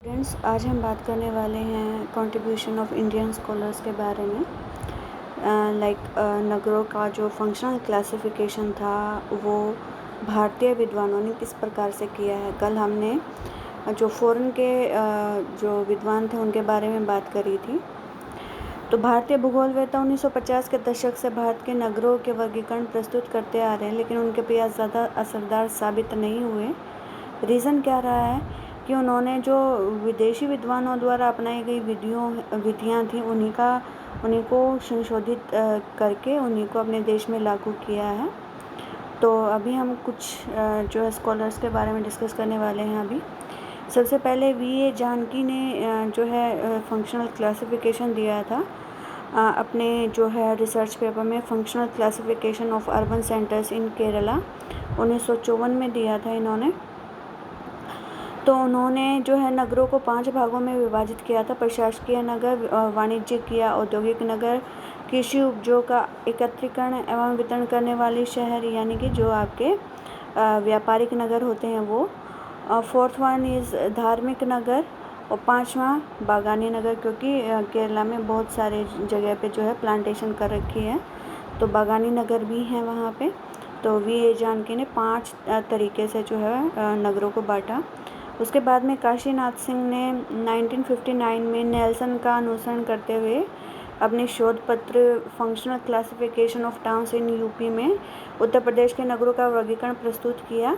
Friends, आज हम बात करने वाले हैं कंट्रीब्यूशन ऑफ इंडियन स्कॉलर्स के बारे में। नगरों का जो फंक्शनल क्लासिफिकेशन था वो भारतीय विद्वानों ने किस प्रकार से किया है। कल हमने जो फॉरेन के जो विद्वान थे उनके बारे में बात करी थी। तो भारतीय भूगोलवेत्ता 1950 के दशक से भारत के नगरों के वर्गीकरण प्रस्तुत करते आ रहे हैं, लेकिन उनके प्रयास ज़्यादा असरदार साबित नहीं हुए। रीज़न क्या रहा है कि उन्होंने जो विदेशी विद्वानों द्वारा अपनाई गई विधियाँ थी उन्हीं को संशोधित करके उन्हीं को अपने देश में लागू किया है। तो अभी हम कुछ जो है स्कॉलर्स के बारे में डिस्कस करने वाले हैं। अभी सबसे पहले वी.ए. जानकी ने जो है फंक्शनल क्लासिफिकेशन दिया था अपने जो है रिसर्च पेपर में, functional classification of urban centres इन केरला 1954 में दिया था इन्होंने। तो उन्होंने जो है नगरों को 5 भागों में विभाजित किया था: प्रशासकीय नगर, वाणिज्यिक या औद्योगिक नगर, कृषि उपजों का एकत्रीकरण एवं वितरण करने वाले शहर यानी कि जो आपके व्यापारिक नगर होते हैं वो। 4th वन इज़ धार्मिक नगर और 5वां बागानी नगर, क्योंकि केरला में बहुत सारे जगह पे जो है प्लांटेशन कर रखी है, तो बागानी नगर भी हैं वहाँ पे। तो वी.ए. जानकी ने 5 तरीके से जो है नगरों को बांटा। उसके बाद में काशीनाथ सिंह ने 1959 में नेल्सन का अनुसरण करते हुए अपनी शोध पत्र functional classification of towns in UP में उत्तर प्रदेश के नगरों का वर्गीकरण प्रस्तुत किया।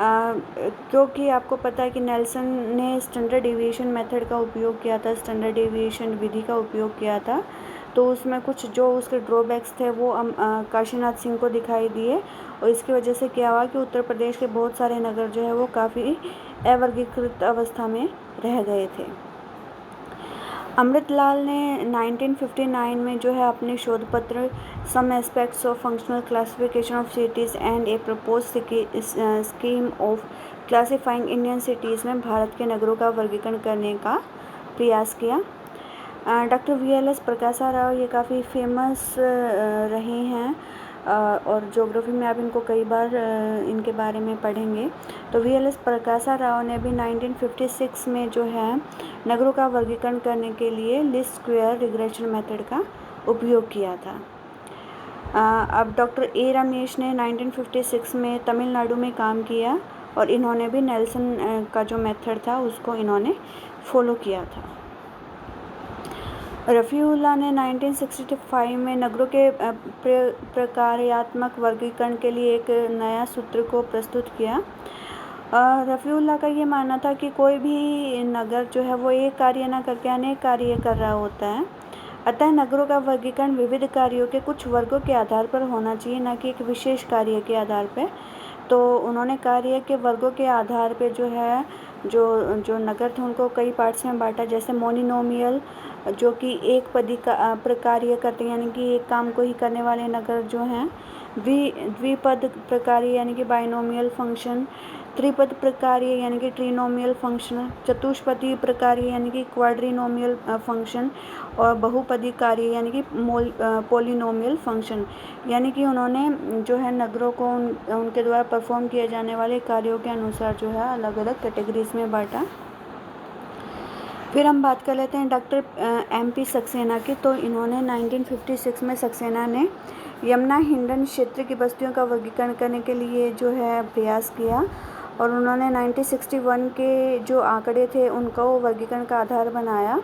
क्योंकि आपको पता है कि नेल्सन ने स्टैंडर्ड डेविएशन मेथड का उपयोग किया था, स्टैंडर्ड डेविएशन विधि का उपयोग किया था, तो उसमें कुछ जो उसके ड्रॉबैक्स थे वो काशीनाथ सिंह को दिखाई दिए, और इसकी वजह से क्या हुआ कि उत्तर प्रदेश के बहुत सारे नगर जो है वो काफ़ी अवर्गीकृत अवस्था में रह गए थे। अमृतलाल ने 1959 में जो है अपने शोध पत्र some aspects of functional classification of cities and a propose scheme of classifying Indian cities में भारत के नगरों का वर्गीकरण करने का प्रयास किया। डॉक्टर वी.एल.एस. प्रकाशा राव ये काफ़ी फेमस रहे हैं और ज्योग्राफी में आप इनको कई बार इनके बारे में पढ़ेंगे। तो वी.एल.एस. प्रकाशा राव ने भी 1956 में जो है नगरों का वर्गीकरण करने के लिए लीस्ट स्क्वायर रिग्रेशन मेथड का उपयोग किया था। अब डॉक्टर ए. रमेश ने 1956 में तमिलनाडु में काम किया और इन्होंने भी नेल्सन का जो मेथड था उसको इन्होंने फॉलो किया था। रफ़ीउल्लाह ने 1965 में नगरों के प्रकार्यात्मक वर्गीकरण के लिए एक नया सूत्र को प्रस्तुत किया। रफ़ीउल्लाह का ये मानना था कि कोई भी नगर जो है वो एक कार्य ना करके अनेक कार्य कर रहा होता है, अतः नगरों का वर्गीकरण विविध कार्यों के कुछ वर्गों के आधार पर होना चाहिए, न कि एक विशेष कार्य के आधार पर। तो उन्होंने कार्य के वर्गों के आधार पे जो है जो नगर थे उनको कई पार्ट्स में बांटा, जैसे मोनिनोमियल जो कि एक पदी का प्रकार्य करते हैं यानी कि एक काम को ही करने वाले नगर जो हैं, द्विपद प्रकार्य यानी कि बाइनोमियल फंक्शन, त्रिपद प्रकार्य यानी कि ट्रिनोमियल फंक्शन, चतुष्पदी प्रकार्य यानी कि क्वाड्रिनोमियल फंक्शन, और बहुपदी कार्य यानी कि पॉलिनोमियल फंक्शन। यानी कि उन्होंने जो है नगरों को उनके द्वारा परफॉर्म किए जाने वाले कार्यों के अनुसार जो है अलग अलग कैटेगरीज में बांटा। फिर हम बात कर लेते हैं डॉक्टर M.P. सक्सेना की। तो इन्होंने 1956 में सक्सेना ने यमुना हिंडन क्षेत्र की बस्तियों का वर्गीकरण करने के लिए जो है प्रयास किया, और उन्होंने 1961 के जो आंकड़े थे उनको वर्गीकरण का आधार बनाया,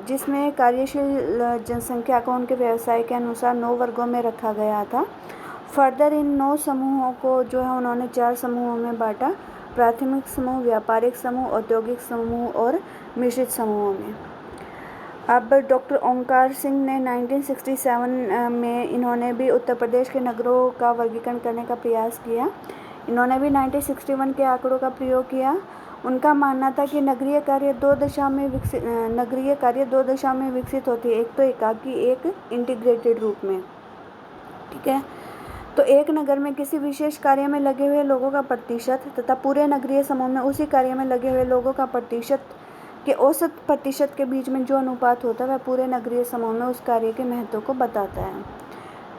जिसमें कार्यशील जनसंख्या को उनके व्यवसाय के अनुसार 9 वर्गों में रखा गया था। फर्दर इन 9 समूहों को जो है उन्होंने 4 समूहों में बांटा: प्राथमिक समूह, व्यापारिक समूह, औद्योगिक समूह और मिश्रित समूहों में। अब डॉक्टर ओंकार सिंह ने 1967 में इन्होंने भी उत्तर प्रदेश के नगरों का वर्गीकरण करने का प्रयास किया। इन्होंने भी 1961 के आंकड़ों का प्रयोग किया। उनका मानना था कि नगरीय कार्य दो दशा में विकसित होती है, एक तो एकाकी, एक इंटीग्रेटेड रूप में। ठीक है, तो एक नगर में किसी विशेष कार्य में लगे हुए लोगों का प्रतिशत तथा पूरे नगरीय समूह में उसी कार्य में लगे हुए लोगों का प्रतिशत के औसत प्रतिशत के बीच में जो अनुपात होता है वह पूरे नगरीय समूह में उस कार्य के महत्व को बताता है।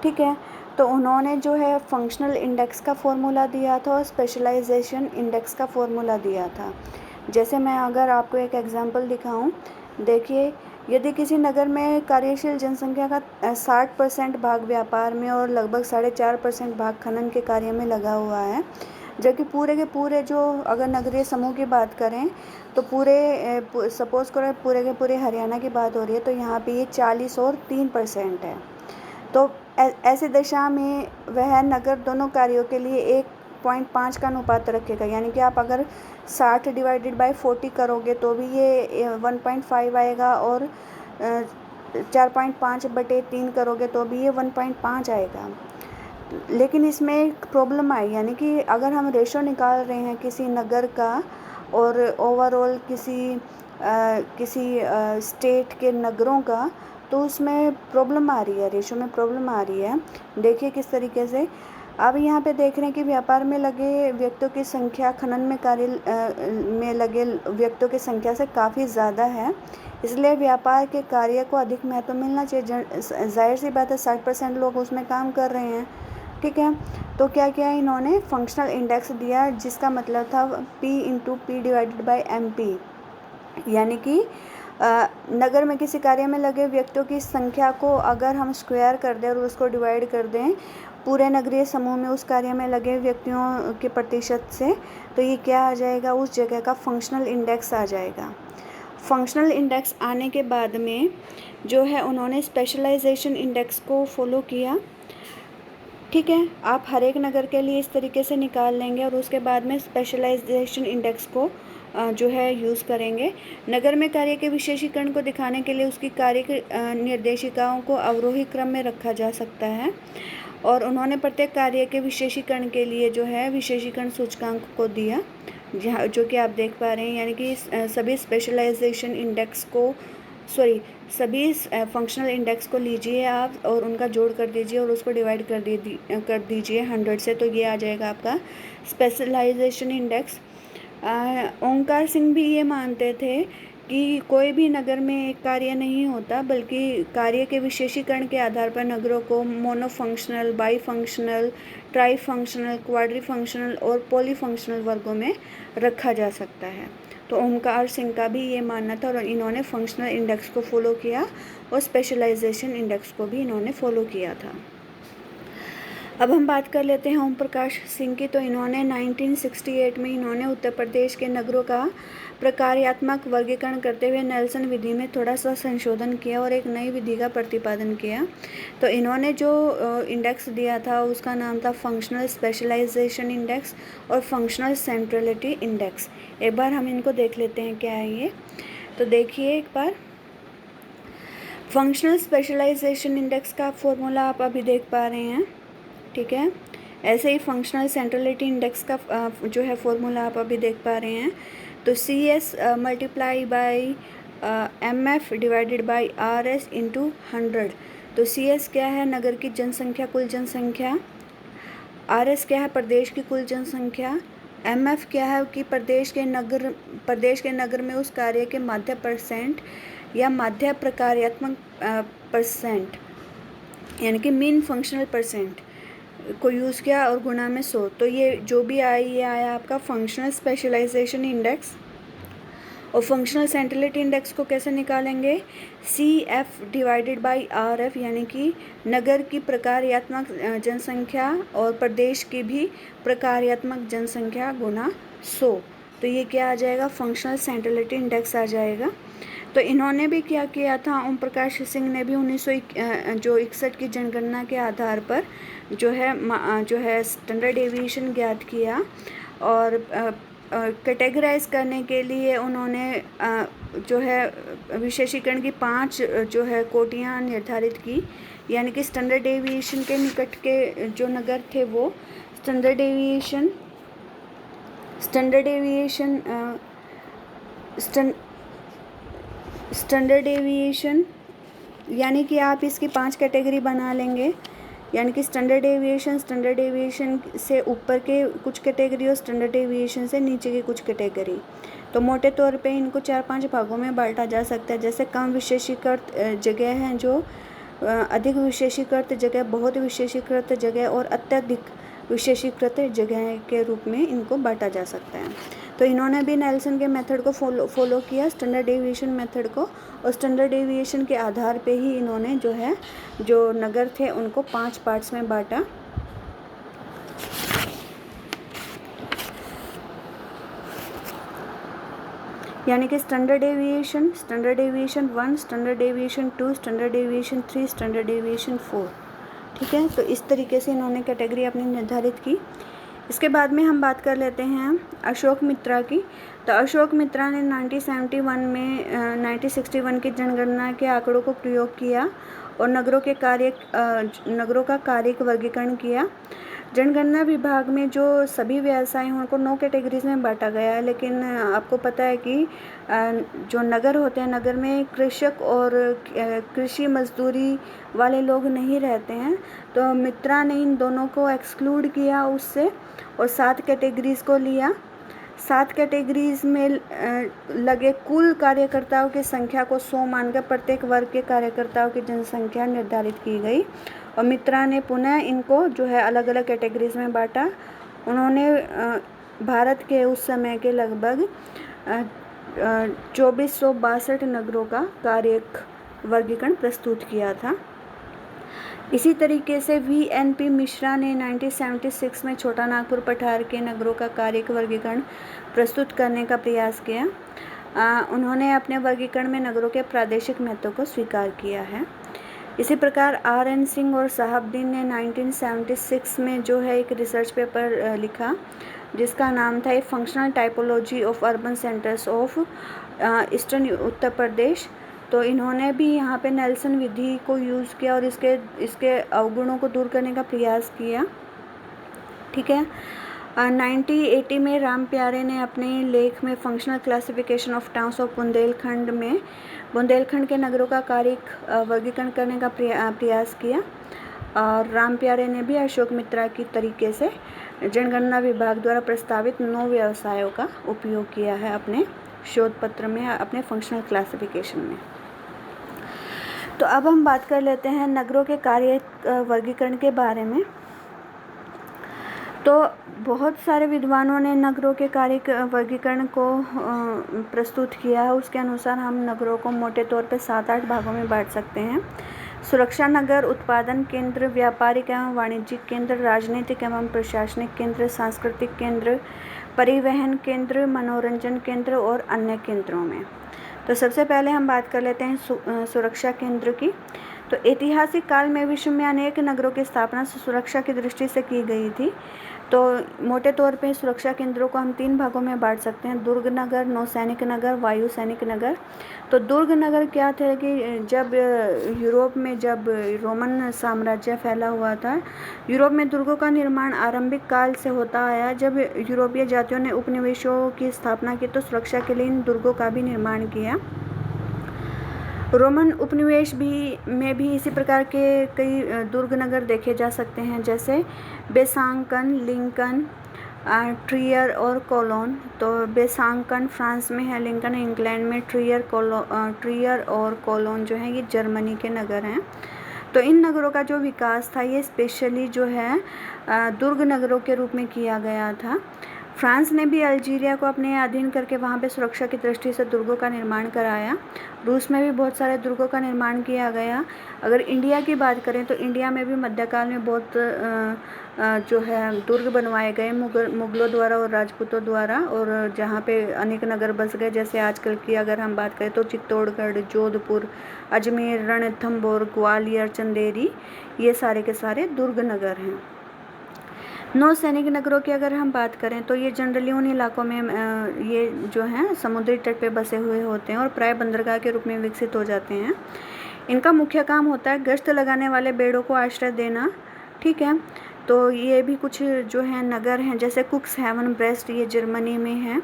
ठीक है, तो उन्होंने जो है फंक्शनल इंडेक्स का फॉर्मूला दिया था और स्पेशलाइजेशन इंडेक्स का फॉर्मूला दिया था। जैसे मैं अगर आपको एक एग्जांपल दिखाऊं, देखिए यदि किसी नगर में कार्यशील जनसंख्या का 60% भाग व्यापार में और लगभग 4.5% भाग खनन के कार्य में लगा हुआ है, जबकि पूरे के पूरे जो अगर नगरीय समूह की बात करें तो सपोज़ करें पूरे के पूरे हरियाणा की बात हो रही है, तो यहाँ पे ये 40 और 3% है। तो ऐसी दशा में वह नगर दोनों कार्यों के लिए 1.5 का अनुपात रखेगा, यानी कि आप अगर 60 डिवाइडेड बाय 40 करोगे तो भी ये 1.5 आएगा, और 4.5/3 करोगे तो भी ये 1.5 आएगा। लेकिन इसमें एक प्रॉब्लम आई, यानी कि अगर हम रेशो निकाल रहे हैं किसी नगर का और ओवरऑल किसी स्टेट के नगरों का, तो उसमें प्रॉब्लम आ रही है, रेशो में प्रॉब्लम आ रही है। देखिए किस तरीके से। अब यहाँ पे देख रहे हैं कि व्यापार में लगे व्यक्तियों की संख्या खनन में कार्य में लगे व्यक्तियों की संख्या से काफ़ी ज़्यादा है, इसलिए व्यापार के कार्य को अधिक महत्व मिलना चाहिए। जाहिर सी बात है 60% लोग उसमें काम कर रहे हैं, ठीक है। तो क्या किया इन्होंने, फंक्शनल इंडेक्स दिया, जिसका मतलब था P/P/MP, यानी कि नगर में किसी कार्य में लगे व्यक्तियों की संख्या को अगर हम स्क्वायर कर दें और उसको डिवाइड कर दें पूरे नगरीय समूह में उस कार्य में लगे व्यक्तियों के प्रतिशत से, तो ये क्या आ जाएगा, उस जगह का फंक्शनल इंडेक्स आ जाएगा। फंक्शनल इंडेक्स आने के बाद में जो है उन्होंने स्पेशलाइजेशन इंडेक्स को फॉलो किया, ठीक है। आप हर एक नगर के लिए इस तरीके से निकाल लेंगे और उसके बाद में स्पेशलाइजेशन इंडेक्स को जो है यूज़ करेंगे। नगर में कार्य के विशेषीकरण को दिखाने के लिए उसकी कार्य की निर्देशिकाओं को अवरोही क्रम में रखा जा सकता है, और उन्होंने प्रत्येक कार्य के विशेषीकरण के लिए जो है विशेषीकरण सूचकांक को दिया, जहाँ जो कि आप देख पा रहे हैं। यानी कि सभी स्पेशलाइजेशन इंडेक्स को सभी फंक्शनल इंडेक्स को लीजिए आप और उनका जोड़ कर दीजिए और उसको डिवाइड कर दीजिए 100 से, तो ये आ जाएगा आपका स्पेशलाइजेशन इंडेक्स। ओंकार सिंह भी ये मानते थे कि कोई भी नगर में एक कार्य नहीं होता, बल्कि कार्य के विशेषीकरण के आधार पर नगरों को मोनोफंक्शनल, बाईफंक्शनल, ट्राईफंक्शनल, क्वाड्रीफंक्शनल और पॉलीफंक्शनल वर्गों में रखा जा सकता है। तो ओंकार सिंह का भी ये मानना था और इन्होंने फंक्शनल इंडेक्स को फॉलो किया और स्पेशलाइजेशन इंडेक्स को भी इन्होंने फॉलो किया था। अब हम बात कर लेते हैं ओम प्रकाश सिंह की। तो इन्होंने 1968 में इन्होंने उत्तर प्रदेश के नगरों का प्रकार्यात्मक वर्गीकरण करते हुए नेल्सन विधि में थोड़ा सा संशोधन किया और एक नई विधि का प्रतिपादन किया। तो इन्होंने जो इंडेक्स दिया था उसका नाम था फंक्शनल स्पेशलाइजेशन इंडेक्स और फंक्शनल सेंट्रलिटी इंडेक्स। एक बार हम इनको देख लेते हैं क्या है ये। तो देखिए एक बार, फंक्शनल स्पेशलाइजेशन इंडेक्स का फॉर्मूला आप अभी देख पा रहे हैं, ठीक है। ऐसे ही फंक्शनल सेंट्रलिटी इंडेक्स का जो है फॉर्मूला आप अभी देख पा रहे हैं। तो CS multiply by MF divided by RS into 100। तो CS क्या है, नगर की जनसंख्या, कुल जनसंख्या। RS क्या है, प्रदेश की कुल जनसंख्या। MF क्या है कि प्रदेश के नगर में उस कार्य के माध्य परसेंट या माध्य प्रकार्यात्मक परसेंट, यानी कि मीन फंक्शनल परसेंट को यूज़ किया और गुणा में 100। तो ये जो भी आया ये आया आपका फंक्शनल स्पेशलाइजेशन इंडेक्स। और फंक्शनल सेंट्रलिटी इंडेक्स को कैसे निकालेंगे, CF डिवाइडेड बाई RF, यानी कि नगर की प्रकार्यात्मक जनसंख्या और प्रदेश की भी प्रकार्यात्मक जनसंख्या गुना 100। तो ये क्या आ जाएगा, फंक्शनल सेंट्रलिटी इंडेक्स आ जाएगा। तो इन्होंने भी क्या किया था, ओम प्रकाश सिंह ने भी 1961 की जनगणना के आधार पर जो है स्टैंडर्ड डेविएशन ज्ञात किया और कैटेगराइज करने के लिए उन्होंने जो है विशेषीकरण की 5 जो है कोटियाँ निर्धारित की। यानी कि स्टैंडर्ड डेविएशन के निकट के जो नगर थे वो स्टैंडर्ड डेविएशन यानी कि आप इसकी 5 कैटेगरी बना लेंगे। यानी कि स्टैंडर्ड डेविएशन से ऊपर के कुछ कैटेगरी और स्टैंडर्ड डेविएशन से नीचे की कुछ कैटेगरी। तो मोटे तौर पे इनको 4-5 भागों में बांटा जा सकता है। जैसे कम विशेषीकृत जगह हैं, जो अधिक विशेषीकृत जगह, बहुत विशेषीकृत जगह और अत्यधिक विशेषीकृत जगह के रूप में इनको बांटा जा सकता है। तो इन्होंने भी नेल्सन के मेथड को फॉलो किया, स्टैंडर्ड डेविएशन मेथड को, और स्टैंडर्ड डेविएशन के आधार पे ही इन्होंने जो है जो नगर थे उनको 5 पार्ट्स में बांटा। यानी कि standard deviation 1, standard deviation 2, standard deviation 3, standard deviation 4। ठीक है, तो इस तरीके से इन्होंने कैटेगरी अपनी निर्धारित की। इसके बाद में हम बात कर लेते हैं अशोक मित्रा की। तो अशोक मित्रा ने 1961 की जनगणना के आंकड़ों को प्रयोग किया और नगरों का कार्यिक वर्गीकरण किया। जनगणना विभाग में जो सभी व्यवसाय हैं उनको 9 कैटेगरीज में बांटा गया है, लेकिन आपको पता है कि जो नगर होते हैं, नगर में कृषक और कृषि मजदूरी वाले लोग नहीं रहते हैं। तो मित्रा ने इन दोनों को एक्सक्लूड किया उससे और 7 कैटेगरीज को लिया। 7 कैटेगरीज में लगे कुल कार्यकर्ताओं की संख्या को 100 मानकर प्रत्येक वर्ग के कार्यकर्ताओं की जनसंख्या निर्धारित की गई और मित्रा ने पुनः इनको जो है अलग अलग कैटेगरीज में बांटा। उन्होंने भारत के उस समय के लगभग 2462 नगरों का कार्यिक वर्गीकरण प्रस्तुत किया था। इसी तरीके से VNP मिश्रा ने 1976 में छोटा नागपुर पठार के नगरों का कार्यिक वर्गीकरण प्रस्तुत करने का प्रयास किया। उन्होंने अपने वर्गीकरण में नगरों के प्रादेशिक महत्व को स्वीकार किया है। इसी प्रकार RN सिंह और साहबदीन ने 1976 में जो है एक रिसर्च पेपर लिखा जिसका नाम था a functional typology of urban centres of eastern Uttar Pradesh. तो इन्होंने भी यहाँ पे नेल्सन विधि को यूज़ किया और इसके अवगुणों को दूर करने का प्रयास किया। ठीक है, 1980 में राम प्यारे ने अपने लेख में functional classification of towns of Bundelkhand के नगरों का कार्यिक वर्गीकरण करने का प्रयास किया और राम प्यारे ने भी अशोक मित्रा की तरीके से जनगणना विभाग द्वारा प्रस्तावित 9 व्यवसायों का उपयोग किया है अपने शोध पत्र में, अपने फंक्शनल क्लासिफिकेशन में। तो अब हम बात कर लेते हैं नगरों के कार्यिक वर्गीकरण के बारे में। तो बहुत सारे विद्वानों ने नगरों के कार्यिक वर्गीकरण को प्रस्तुत किया है। उसके अनुसार हम नगरों को मोटे तौर पे 7-8 भागों में बांट सकते हैं। सुरक्षा नगर, उत्पादन केंद्र, व्यापारिक एवं वाणिज्यिक केंद्र, राजनीतिक एवं प्रशासनिक केंद्र, सांस्कृतिक केंद्र, परिवहन केंद्र, मनोरंजन केंद्र और अन्य केंद्रों में। तो सबसे पहले हम बात कर लेते हैं सुरक्षा केंद्र की। तो ऐतिहासिक काल में विश्व में अनेक नगरों की स्थापना सुरक्षा की दृष्टि से की गई थी। तो मोटे तौर पे सुरक्षा केंद्रों को हम 3 भागों में बांट सकते हैं, दुर्ग नगर, नौसैनिक नगर, वायु सैनिक नगर। तो दुर्ग नगर क्या थे कि जब यूरोप में जब रोमन साम्राज्य फैला हुआ था, यूरोप में दुर्गों का निर्माण आरंभिक काल से होता आया। जब यूरोपीय जातियों ने उपनिवेशों की स्थापना की तो सुरक्षा के लिए इन दुर्गों का भी निर्माण किया। रोमन उपनिवेश में भी इसी प्रकार के कई दुर्ग नगर देखे जा सकते हैं, जैसे बेसांकन, लिंकन, ट्रियर और कोलोन। तो बेसांकन फ्रांस में है, लिंकन इंग्लैंड में, ट्रियर और कोलोन जो है ये जर्मनी के नगर हैं। तो इन नगरों का जो विकास था ये स्पेशली जो है दुर्ग नगरों के रूप में किया गया था। फ्रांस ने भी अल्जीरिया को अपने अधीन करके वहाँ पे सुरक्षा की दृष्टि से दुर्गों का निर्माण कराया। रूस में भी बहुत सारे दुर्गों का निर्माण किया गया। अगर इंडिया की बात करें तो इंडिया में भी मध्यकाल में बहुत जो है दुर्ग बनवाए गए मुगलों द्वारा और राजपूतों द्वारा, और जहाँ पे अनेक नगर बस गए। जैसे आजकल की अगर हम बात करें तो चित्तौड़गढ़, जोधपुर, अजमेर, रणथंभौर, ग्वालियर, चंदेरी, ये सारे के सारे दुर्ग नगर हैं। नौसैनिक नगरों की अगर हम बात करें तो ये जनरली उन इलाकों में ये जो हैं समुद्री तट पे बसे हुए होते हैं और प्राय बंदरगाह के रूप में विकसित हो जाते हैं। इनका मुख्य काम होता है गश्त लगाने वाले बेड़ों को आश्रय देना। ठीक है, तो ये भी कुछ जो है नगर हैं, जैसे कुक्स हेवन, ब्रेस्ट, ये जर्मनी में है।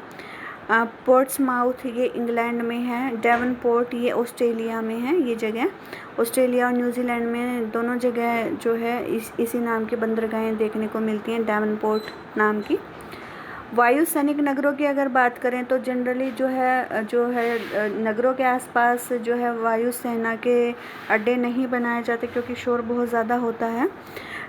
पोर्ट्समाउथ ये इंग्लैंड में है। डेवनपोर्ट ये ऑस्ट्रेलिया में है। ये जगह ऑस्ट्रेलिया और न्यूजीलैंड में दोनों जगह जो है इसी नाम की बंदरगाहें देखने को मिलती हैं, डेवनपोर्ट नाम की। वायु सैनिक नगरों की अगर बात करें तो जनरली जो है नगरों के आसपास जो है वायु सेना के अड्डे नहीं बनाए जाते क्योंकि शोर बहुत ज़्यादा होता है।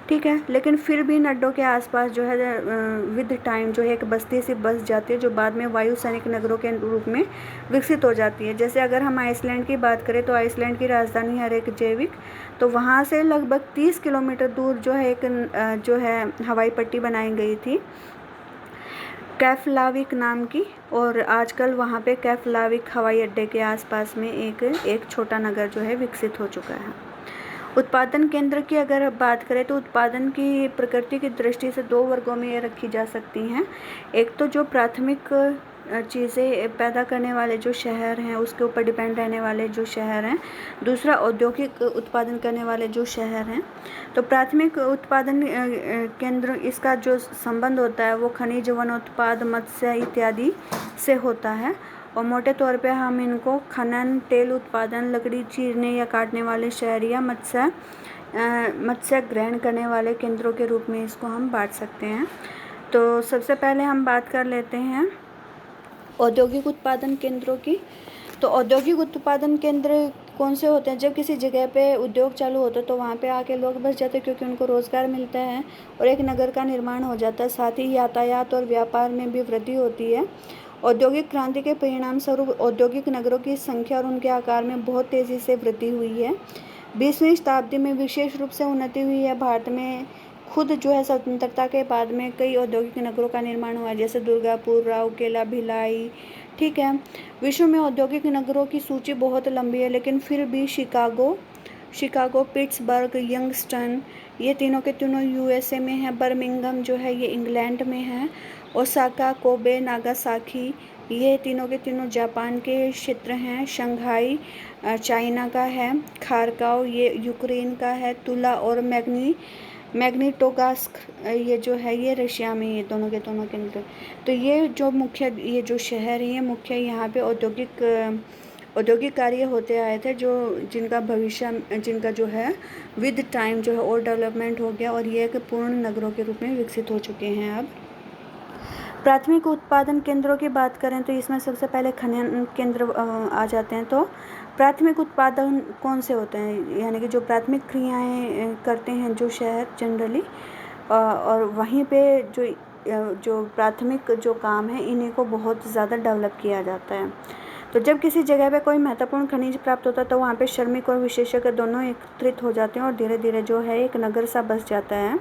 ठीक है। लेकिन फिर भी नड्डों के आसपास जो है विद टाइम जो है एक बस्ती सी बस जाती है, जो बाद में वायु सैनिक नगरों के रूप में विकसित हो जाती है। जैसे अगर हम आइसलैंड की बात करें तो आइसलैंड की राजधानी है रेयकजाविक, तो वहाँ से लगभग 30 किलोमीटर दूर जो है एक जो है हवाई पट्टी बनाई गई थी कैफलाविक नाम की, और आजकल वहाँ पे कैफलाविक हवाई अड्डे के आसपास में एक छोटा नगर जो है विकसित हो चुका है। उत्पादन केंद्र की अगर बात करें तो उत्पादन की प्रकृति की दृष्टि से 2 वर्गों में ये रखी जा सकती हैं। एक तो जो प्राथमिक चीज़ें पैदा करने वाले जो शहर हैं, उसके ऊपर डिपेंड रहने वाले जो शहर हैं। दूसरा औद्योगिक उत्पादन करने वाले जो शहर हैं। तो प्राथमिक उत्पादन केंद्र, इसका जो संबंध होता है वो खनिज, वनोत्पाद, मत्स्य इत्यादि से होता है, और मोटे तौर पे हम इनको खनन, तेल उत्पादन, लकड़ी चीरने या काटने वाले शहर या मत्स्य ग्रहण करने वाले केंद्रों के रूप में इसको हम बांट सकते हैं। तो सबसे पहले हम बात कर लेते हैं औद्योगिक उत्पादन केंद्रों की। तो औद्योगिक उत्पादन केंद्र कौन से होते हैं? जब किसी जगह पे उद्योग चालू होता है तो वहाँ पे आके लोग बस जाते हैं, क्योंकि उनको रोज़गार मिलता है और एक नगर का निर्माण हो जाता है। साथ ही यातायात और व्यापार में भी वृद्धि होती है। औद्योगिक क्रांति के परिणाम स्वरूप औद्योगिक नगरों की संख्या और उनके आकार में बहुत तेज़ी से वृद्धि हुई है। 20वीं शताब्दी में विशेष रूप से उन्नति हुई है। भारत में खुद जो है स्वतंत्रता के बाद में कई औद्योगिक नगरों का निर्माण हुआ है, जैसे दुर्गापुर, राउरकेला, भिलाई। ठीक है। विश्व में औद्योगिक नगरों की सूची बहुत लंबी है, लेकिन फिर भी शिकागो, पिट्सबर्ग, यंगस्टन, ये तीनों के तीनों यूएसए में है। बर्मिंघम जो है ये इंग्लैंड में है। ओसाका, कोबे, नागासाकी, ये तीनों के तीनों जापान के क्षेत्र हैं। शंघाई चाइना का है। खारकाव ये यूक्रेन का है। तुला और मैग्निटोगोर्स्क ये जो है ये रशिया में, ये दोनों के दोनों केंद्र। तो ये जो शहर है ये मुख्य यहाँ पे औद्योगिक कार्य होते आए थे, जिनका जो है विद टाइम जो है और डेवलपमेंट हो गया, और ये एक पूर्ण नगरों के रूप में विकसित हो चुके हैं। अब प्राथमिक उत्पादन केंद्रों की बात करें तो इसमें सबसे पहले खनन केंद्र आ जाते हैं। तो प्राथमिक उत्पादन कौन से होते हैं, यानी कि जो प्राथमिक क्रियाएं करते हैं जो शहर जनरली, और वहीं पे जो प्राथमिक जो काम है इन्हीं को बहुत ज़्यादा डेवलप किया जाता है। तो जब किसी जगह पे कोई महत्वपूर्ण खनिज प्राप्त होता है तो वहाँ पे श्रमिक और विशेषज्ञ दोनों एकत्रित हो जाते हैं और धीरे धीरे जो है एक नगर सा बस जाता है।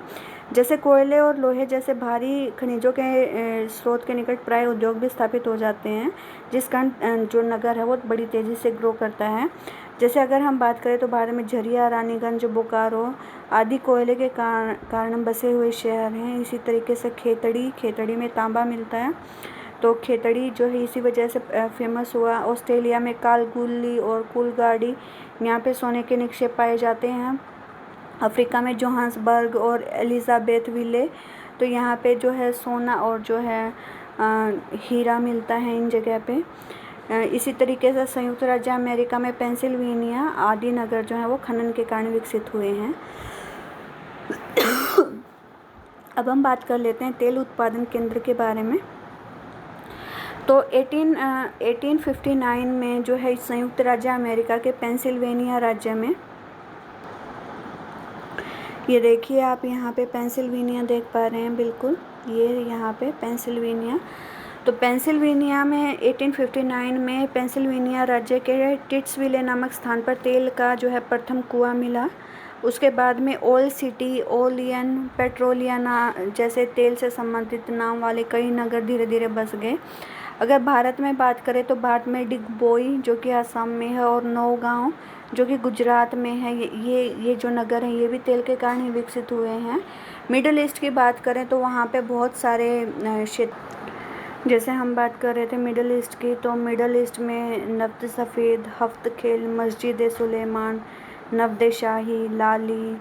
जैसे कोयले और लोहे जैसे भारी खनिजों के स्रोत के निकट प्राय उद्योग भी स्थापित हो जाते हैं, जिस कारण जो नगर है वो बड़ी तेज़ी से ग्रो करता है। जैसे अगर हम बात करें तो भारत में झरिया, रानीगंज, बोकारो आदि कोयले के कारण बसे हुए शहर हैं। इसी तरीके से खेतड़ी में तांबा मिलता है, तो खेतड़ी जो है इसी वजह से फेमस हुआ। ऑस्ट्रेलिया में कालगुली और कुलगाड़ी, यहाँ पे सोने के निक्षेप पाए जाते हैं। अफ्रीका में जोहान्सबर्ग और एलिजाबेथ विले, तो यहाँ पे जो है सोना और जो है हीरा मिलता है इन जगह पे। इसी तरीके से संयुक्त राज्य अमेरिका में पेंसिल्वेनिया आदि नगर जो है वो खनन के कारण विकसित हुए हैं। अब हम बात कर लेते हैं तेल उत्पादन केंद्र के बारे में। तो 1859 में जो है संयुक्त राज्य अमेरिका के पेंसिल्वेनिया राज्य में, ये देखिए आप यहाँ पे पेंसिल्वेनिया देख पा रहे हैं, बिल्कुल ये यहाँ पे पेंसिल्वेनिया। तो पेंसिल्वेनिया में 1859 में पेंसिल्वेनिया राज्य के टिट्सविले नामक स्थान पर तेल का जो है प्रथम कुआं मिला। उसके बाद में ओल सिटी, ओलियन, पेट्रोलियाना जैसे तेल से संबंधित नाम वाले कई नगर धीरे धीरे बस गए। अगर भारत में बात करें तो भारत में डिगबोई जो कि असम में है और नौगांव जो कि गुजरात में है, ये जो नगर हैं ये भी तेल के कारण ही विकसित हुए हैं। मिडिल ईस्ट की बात करें तो वहाँ पे बहुत सारे क्षेत्र, जैसे हम बात कर रहे थे मिडिल ईस्ट की, तो मिडिल ईस्ट में नफ्त सफ़ेद, हफ्त खेल, मस्जिद सुलेमान, नफ्द शाही, लाली,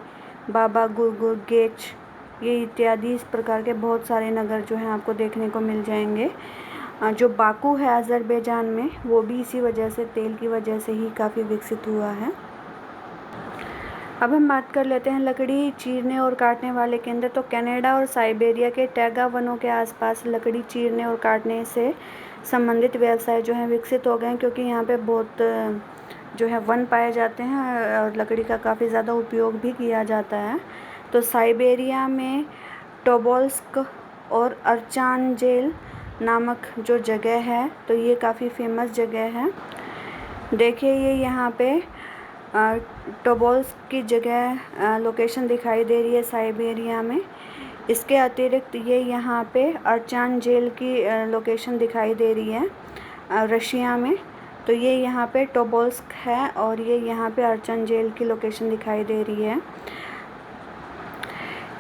बाबा गुरगुर, गेच, ये इत्यादि इस प्रकार के बहुत सारे नगर जो हैं आपको देखने को मिल जाएंगे। जो बाकू है अज़रबैजान में, वो भी इसी वजह से, तेल की वजह से ही काफ़ी विकसित हुआ है। अब हम बात कर लेते हैं लकड़ी चीरने और काटने वाले केंद्र। तो कनाडा और साइबेरिया के टैगा वनों के आसपास लकड़ी चीरने और काटने से संबंधित व्यवसाय जो हैं विकसित हो गए हैं, क्योंकि यहाँ पे बहुत जो है वन पाए जाते हैं और लकड़ी का काफ़ी ज़्यादा उपयोग भी किया जाता है। तो साइबेरिया में टोबोल्स्क और अर्चांजेल नामक जो जगह है, तो ये काफ़ी फेमस जगह है। देखिए ये यहाँ पे टोबोल्स्क की जगह लोकेशन दिखाई दे रही है साइबेरिया में। इसके अतिरिक्त ये यहाँ पे अर्चांजेल की लोकेशन दिखाई दे रही है रशिया में। तो ये यहाँ पे टोबोल्स्क है और ये यहाँ पे अर्चांजेल की लोकेशन दिखाई दे रही है।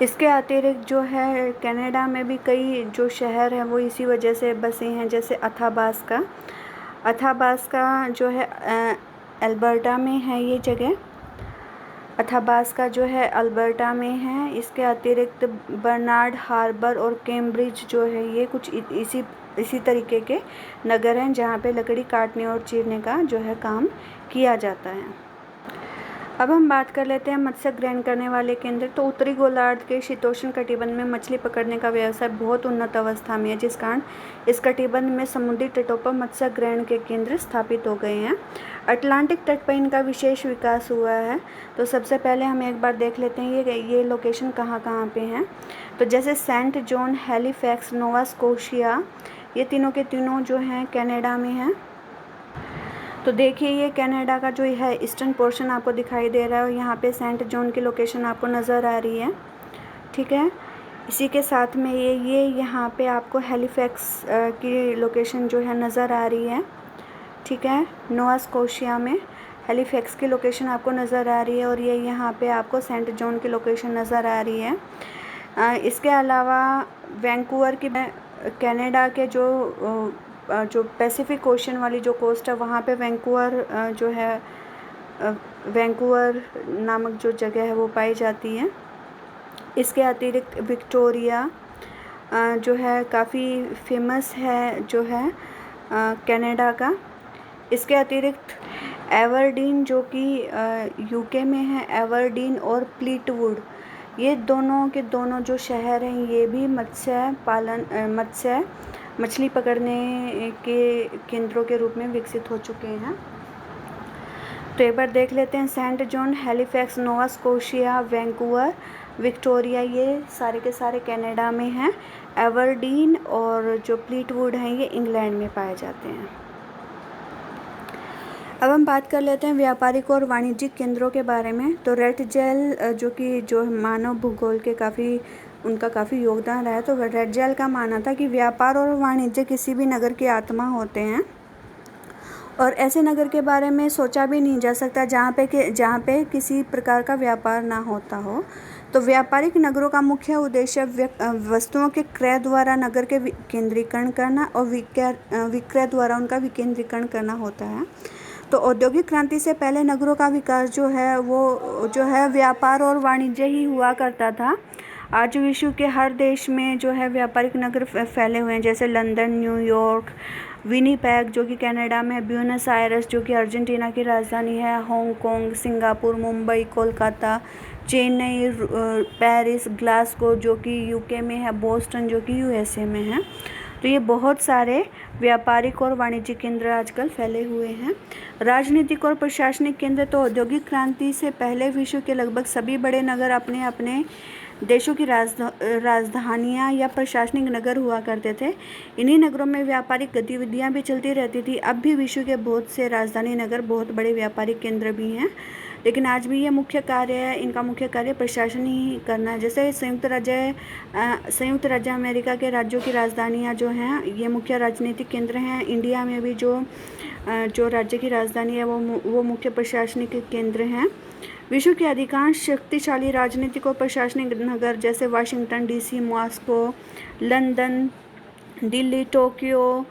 इसके अतिरिक्त जो है कनाडा में भी कई जो शहर हैं वो इसी वजह से बसे हैं, जैसे अथाबास्का जो है अल्बर्टा में है ये जगह। अथाबास्का जो है अल्बर्टा में है। इसके अतिरिक्त बर्नार्ड हार्बर और कैम्ब्रिज जो है ये कुछ इसी तरीके के नगर हैं जहाँ पे लकड़ी काटने और चीरने का जो है काम किया जाता है। अब हम बात कर लेते हैं मत्स्य ग्रहण करने वाले केंद्र। तो उत्तरी गोलार्ध के शीतोष्ण कटिबंध में मछली पकड़ने का व्यवसाय बहुत उन्नत अवस्था में है, जिस कारण इस कटिबंध में समुद्री तटों पर मत्स्य ग्रहण के केंद्र स्थापित हो गए हैं। अटलांटिक तट पर इनका विशेष विकास हुआ है। तो सबसे पहले हम एक बार देख लेते हैं ये लोकेशन कहाँ कहाँ पे हैं। तो जैसे Saint John, Halifax, Nova Scotia, ये तीनों के तीनों जो हैं कनाडा में हैं। तो देखिए ये कनाडा का जो है ईस्टर्न पोर्शन आपको दिखाई दे रहा है और यहाँ पे सेंट जॉन की लोकेशन आपको नज़र आ रही है, ठीक है। इसी के साथ में ये यहाँ पे आपको हैलिफैक्स की लोकेशन जो है नज़र आ रही है, ठीक है। नोवा स्कोशिया में हैलिफैक्स की लोकेशन आपको नज़र आ रही है और ये यहाँ पे आपको सेंट जॉन की लोकेशन नज़र आ रही है। इसके अलावा वैंकूवर की कनाडा के जो पैसिफिक ओशन वाली जो कोस्ट है वहाँ पे वैंकूवर जो है वैंकूवर नामक जो जगह है वो पाई जाती है। इसके अतिरिक्त विक्टोरिया जो है काफ़ी फेमस है जो है कनाडा का। इसके अतिरिक्त एवरडीन जो कि यूके में है, एवरडीन और फ्लीटवुड, ये दोनों के दोनों जो शहर हैं ये भी मछली पकड़ने के केंद्रों के रूप में विकसित हो चुके हैं। तो एक बार देख लेते हैं Saint John, Halifax, Nova Scotia, Vancouver, Victoria, ये सारे के सारे कनाडा में हैं। एवरडीन और जो फ्लीटवुड हैं ये इंग्लैंड में पाए जाते हैं। अब हम बात कर लेते हैं व्यापारिक और वाणिज्यिक केंद्रों के बारे में। तो रेटजेल जो मानव भूगोल के उनका काफ़ी योगदान रहा है। तो रेटजेल का मानना था कि व्यापार और वाणिज्य किसी भी नगर की आत्मा होते हैं और ऐसे नगर के बारे में सोचा भी नहीं जा सकता जहाँ पे किसी प्रकार का व्यापार ना होता हो। तो व्यापारिक नगरों का मुख्य उद्देश्य वस्तुओं के क्रय द्वारा नगर के केंद्रीकरण करना और विक्रय द्वारा उनका विकेंद्रीकरण करना होता है। तो औद्योगिक क्रांति से पहले नगरों का विकास जो है वो जो है व्यापार और वाणिज्य ही हुआ करता था। आज विश्व के हर देश में जो है व्यापारिक नगर फैले हुए हैं, जैसे लंदन, न्यूयॉर्क, विनीपेग जो कि कनाडा में, ब्यूनस आयर्स जो कि अर्जेंटीना की राजधानी है, Hong Kong, Singapore, Mumbai, Kolkata, Chennai, Paris, Glasgow जो कि यूके में है, बोस्टन जो कि यूएसए में है। तो ये बहुत सारे व्यापारिक और वाणिज्यिक केंद्र आजकल फैले हुए हैं। राजनीतिक और प्रशासनिक केंद्र। तो औद्योगिक क्रांति से पहले विश्व के लगभग सभी बड़े नगर अपने अपने देशों की राजधानियाँ या प्रशासनिक नगर हुआ करते थे। इन्हीं नगरों में व्यापारिक गतिविधियाँ भी चलती रहती थी। अब भी विश्व के बहुत से राजधानी नगर बहुत बड़े व्यापारिक केंद्र भी हैं, लेकिन आज भी ये इनका मुख्य कार्य प्रशासन ही करना है। जैसे संयुक्त राज्य अमेरिका के राज्यों की राजधानियाँ जो हैं ये मुख्य राजनीतिक केंद्र हैं। इंडिया में भी जो राज्य की राजधानी है वो मुख्य प्रशासनिक केंद्र हैं। विश्व के अधिकांश शक्तिशाली राजनीतिक और प्रशासनिक नगर जैसे Washington DC, Moscow, London, Delhi, Tokyo,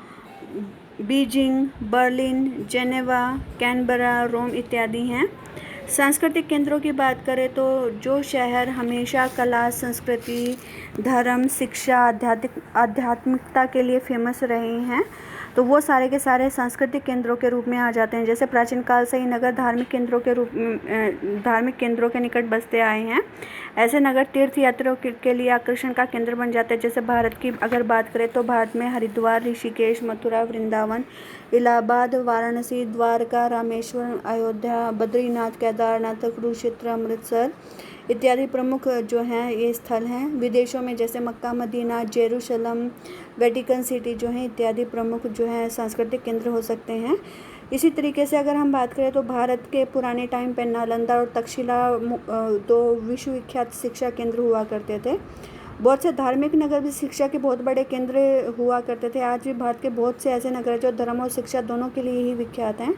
Beijing, Berlin, Geneva, Canberra, Rome इत्यादि हैं। सांस्कृतिक केंद्रों की बात करें तो जो शहर हमेशा कला, संस्कृति, धर्म, शिक्षा, आध्यात्मिकता के लिए फेमस रहे हैं, तो वो सारे के सारे सांस्कृतिक केंद्रों के रूप में आ जाते हैं। जैसे प्राचीन काल से ही नगर धार्मिक केंद्रों के निकट बसते आए हैं। ऐसे नगर तीर्थ यात्रियों के लिए आकर्षण का केंद्र बन जाते हैं। जैसे भारत की अगर बात करें तो भारत में हरिद्वार, ऋषिकेश, मथुरा, वृंदावन, इलाहाबाद, वाराणसी, द्वारका, रामेश्वरम, अयोध्या, बद्रीनाथ, केदारनाथ, कुरुक्षेत्र, अमृतसर इत्यादि प्रमुख जो हैं ये स्थल हैं। विदेशों में जैसे मक्का, मदीना, जेरूशलम, वेटिकन सिटी जो हैं इत्यादि प्रमुख जो हैं सांस्कृतिक केंद्र हो सकते हैं। इसी तरीके से अगर हम बात करें तो भारत के पुराने टाइम पे नालंदा और तक्षशिला 2 विश्वविख्यात शिक्षा केंद्र हुआ करते थे। बहुत से धार्मिक नगर भी शिक्षा के बहुत बड़े केंद्र हुआ करते थे। आज भी भारत के बहुत से ऐसे नगर हैं जो धर्म और शिक्षा दोनों के लिए ही विख्यात हैं,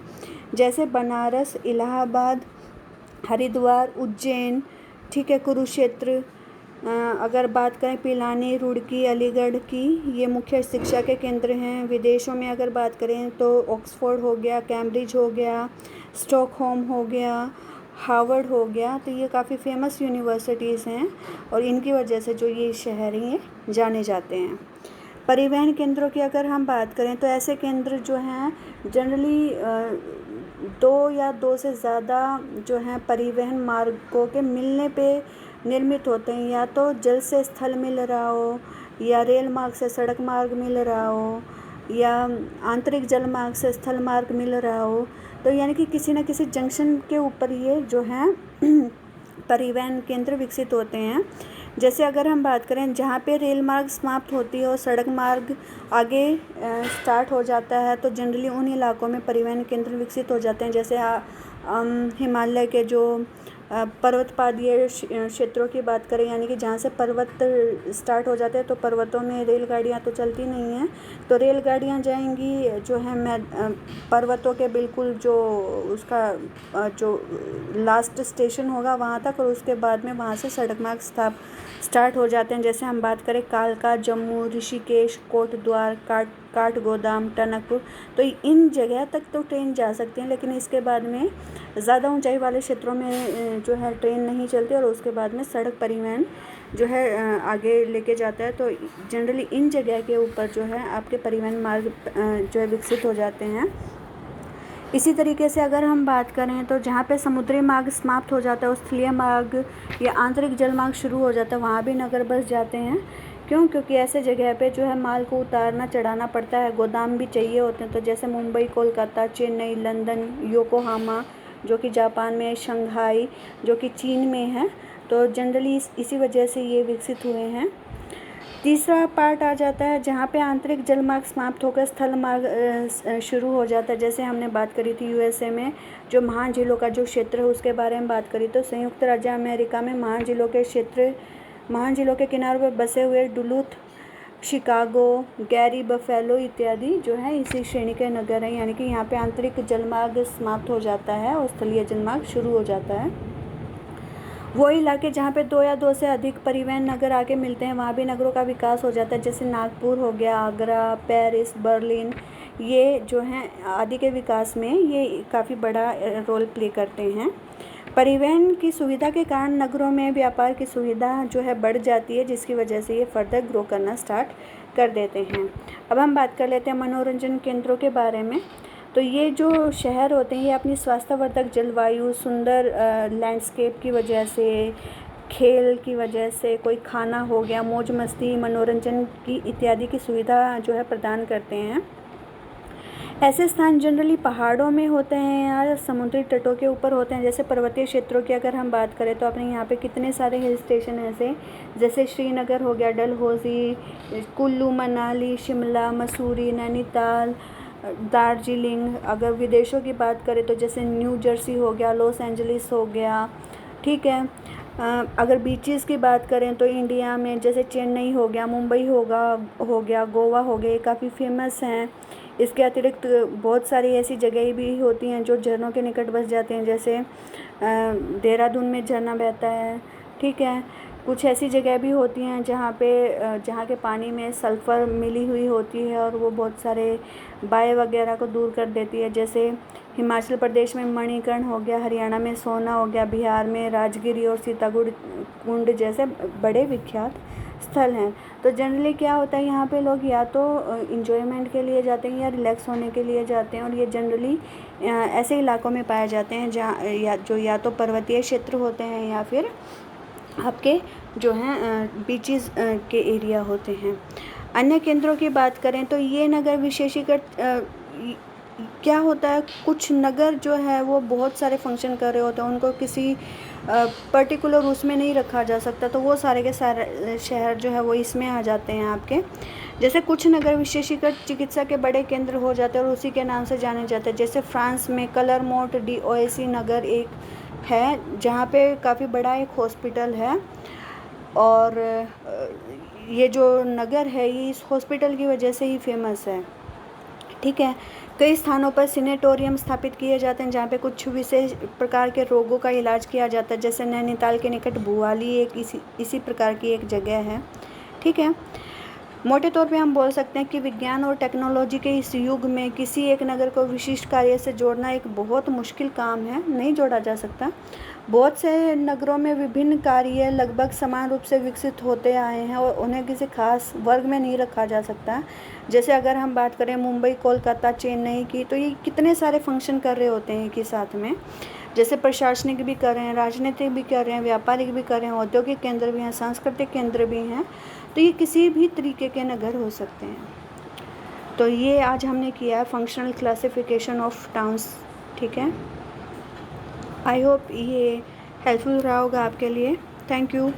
जैसे बनारस, इलाहाबाद, हरिद्वार, उज्जैन, ठीक है, कुरुक्षेत्र। अगर बात करें पिलानी, रुड़की, अलीगढ़ की, ये मुख्य शिक्षा के केंद्र हैं। विदेशों में अगर बात करें तो ऑक्सफोर्ड हो गया, कैम्ब्रिज हो गया, स्टॉकहोम हो गया, हार्वर्ड हो गया। तो ये काफ़ी फेमस यूनिवर्सिटीज़ हैं और इनकी वजह से जो ये शहर हैं ये जाने जाते हैं। परिवहन केंद्रों की अगर हम बात करें तो ऐसे केंद्र जो हैं जनरली 2 या 2 से ज़्यादा जो हैं परिवहन मार्गों के मिलने पे निर्मित होते हैं। या तो जल से स्थल मिल रहा हो, या रेल मार्ग से सड़क मार्ग मिल रहा हो, या आंतरिक जल मार्ग से स्थल मार्ग मिल रहा हो। तो यानी कि किसी न किसी जंक्शन के ऊपर ये जो हैं परिवहन केंद्र विकसित होते हैं। जैसे अगर हम बात करें जहाँ पे रेल मार्ग समाप्त होती है और सड़क मार्ग आगे स्टार्ट हो जाता है, तो जनरली उन इलाकों में परिवहन केंद्र विकसित हो जाते हैं। जैसे हिमालय के जो पर्वतपादीय क्षेत्रों की बात करें, यानी कि जहाँ से पर्वत स्टार्ट हो जाते हैं, तो पर्वतों में रेलगाड़ियाँ तो चलती नहीं हैं, तो रेलगाड़ियाँ जाएंगी जो है पर्वतों के बिल्कुल जो उसका जो लास्ट स्टेशन होगा वहाँ तक, और उसके बाद में वहाँ से सड़क मार्ग स्टार्ट हो जाते हैं। जैसे हम बात करें कालका, जम्मू, ऋषिकेश, कोटद्वार, काठगोदाम, टनकपुर, तो इन जगह तक तो ट्रेन जा सकती हैं, लेकिन इसके बाद में ज़्यादा ऊंचाई वाले क्षेत्रों में जो है ट्रेन नहीं चलती, और उसके बाद में सड़क परिवहन जो है आगे लेके जाता है। तो जनरली इन जगह के ऊपर जो है आपके परिवहन मार्ग जो है विकसित हो जाते हैं। इसी तरीके से अगर हम बात करें तो जहाँ पे समुद्री मार्ग समाप्त हो जाता है और स्थलीय मार्ग या आंतरिक जल मार्ग शुरू हो जाता है, वहाँ भी नगर बस जाते हैं। क्यों? क्योंकि ऐसे जगह पे जो है माल को उतारना चढ़ाना पड़ता है, गोदाम भी चाहिए होते हैं। तो जैसे मुंबई, कोलकाता, चेन्नई, लंदन, योकोहामा जो कि जापान में, शंघाई जो कि चीन में है, तो जनरली इसी वजह से ये विकसित हुए हैं। तीसरा पार्ट आ जाता है जहाँ पे आंतरिक जल मार्ग समाप्त होकर स्थल मार्ग शुरू हो जाता है। जैसे हमने बात करी थी यूएसए में जो महान झीलों का जो क्षेत्र है उसके बारे में बात करी, तो संयुक्त राज्य अमेरिका में महान झीलों के किनारों पर बसे हुए डुलूथ, शिकागो, गैरी, बफेलो इत्यादि जो है इसी श्रेणी के नगर हैं। यानी कि यहाँ पे आंतरिक जलमार्ग समाप्त हो जाता है और स्थलीय जलमार्ग शुरू हो जाता है। वो इलाके जहाँ पे 2 या 2 से अधिक परिवहन नगर आके मिलते हैं, वहाँ भी नगरों का विकास हो जाता है। जैसे नागपुर हो गया, आगरा, पेरिस, बर्लिन, ये जो हैं आदि के विकास में ये काफ़ी बड़ा रोल प्ले करते हैं। परिवहन की सुविधा के कारण नगरों में व्यापार की सुविधा जो है बढ़ जाती है, जिसकी वजह से ये फर्दर ग्रो करना स्टार्ट कर देते हैं। अब हम बात कर लेते हैं मनोरंजन केंद्रों के बारे में। तो ये जो शहर होते हैं ये अपनी स्वास्थ्यवर्धक जलवायु, सुंदर लैंडस्केप की वजह से, खेल की वजह से, कोई खाना हो गया, मौज मस्ती, मनोरंजन की इत्यादि की सुविधा जो है प्रदान करते हैं। ऐसे स्थान जनरली पहाड़ों में होते हैं या समुद्री तटों के ऊपर होते हैं। जैसे पर्वतीय क्षेत्रों की अगर हम बात करें तो अपने यहाँ पे कितने सारे हिल स्टेशन ऐसे, जैसे श्रीनगर हो गया, डलहौजी, कुल्लू मनाली, शिमला, मसूरी, नैनीताल, दार्जिलिंग। अगर विदेशों की बात करें तो जैसे न्यू जर्सी हो गया, लॉस एंजलिस हो गया, ठीक है। अगर बीचेस की बात करें तो इंडिया में जैसे चेन्नई हो गया, मुंबई हो गया, गोवा हो गया, ये काफ़ी फेमस हैं। इसके अतिरिक्त बहुत सारी ऐसी जगह भी होती हैं जो झरनों के निकट बस जाते हैं। जैसे देहरादून में झरना बहता है, ठीक है। कुछ ऐसी जगह भी होती हैं जहाँ के पानी में सल्फ़र मिली हुई होती है और वो बहुत सारे बाय वगैरह को दूर कर देती है। जैसे हिमाचल प्रदेश में मणिकर्ण हो गया, हरियाणा में सोना हो गया, बिहार में राजगिरी और सीताकुंड कुंड जैसे बड़े विख्यात स्थल हैं। तो जनरली क्या होता है, यहाँ पे लोग या तो इन्जॉयमेंट के लिए जाते हैं या रिलैक्स होने के लिए जाते हैं, और ये जनरली ऐसे इलाकों में पाए जाते हैं जहाँ या तो पर्वतीय क्षेत्र होते हैं या फिर आपके जो हैं बीचेस के एरिया होते हैं। अन्य केंद्रों की बात करें तो ये नगर विशेषीकृत क्या होता है, कुछ नगर जो है वो बहुत सारे फंक्शन कर रहे होते हैं, उनको किसी पर्टिकुलर उसमें नहीं रखा जा सकता, तो वो सारे के सारे शहर जो है वो इसमें आ जाते हैं आपके। जैसे कुछ नगर विशेषीकृत चिकित्सा के बड़े केंद्र हो जाते हैं और उसी के नाम से जाने जाते हैं। जैसे फ्रांस में क्लरमोंट डीओएसी नगर एक है, जहाँ पे काफ़ी बड़ा एक हॉस्पिटल है, और ये जो नगर है ये इस हॉस्पिटल की वजह से ही फेमस है। ठीक है। कई स्थानों पर सिनेटोरियम स्थापित किए जाते हैं, जहाँ पे कुछ विशेष प्रकार के रोगों का इलाज किया जाता है। जैसे नैनीताल के निकट भुवाली एक इसी प्रकार की एक जगह है। ठीक है। मोटे तौर पे हम बोल सकते हैं कि विज्ञान और टेक्नोलॉजी के इस युग में किसी एक नगर को विशिष्ट कार्य से जोड़ना एक बहुत मुश्किल काम है, नहीं जोड़ा जा सकता। बहुत से नगरों में विभिन्न कार्य लगभग समान रूप से विकसित होते आए हैं और उन्हें किसी खास वर्ग में नहीं रखा जा सकता। जैसे अगर हम बात करें मुंबई, कोलकाता, चेन्नई की, तो ये कितने सारे फंक्शन कर रहे होते हैं कि साथ में, जैसे प्रशासनिक भी कर रहे हैं, राजनीतिक भी कर रहे हैं, व्यापारिक भी कर रहे हैं, औद्योगिक केंद्र भी हैं, सांस्कृतिक केंद्र भी हैं। तो ये किसी भी तरीके के नगर हो सकते हैं। तो ये आज हमने किया है फंक्शनल क्लासिफिकेशन ऑफ टाउन्स। ठीक है। आई होप ये हेल्पफुल रहा होगा आपके लिए। Thank you.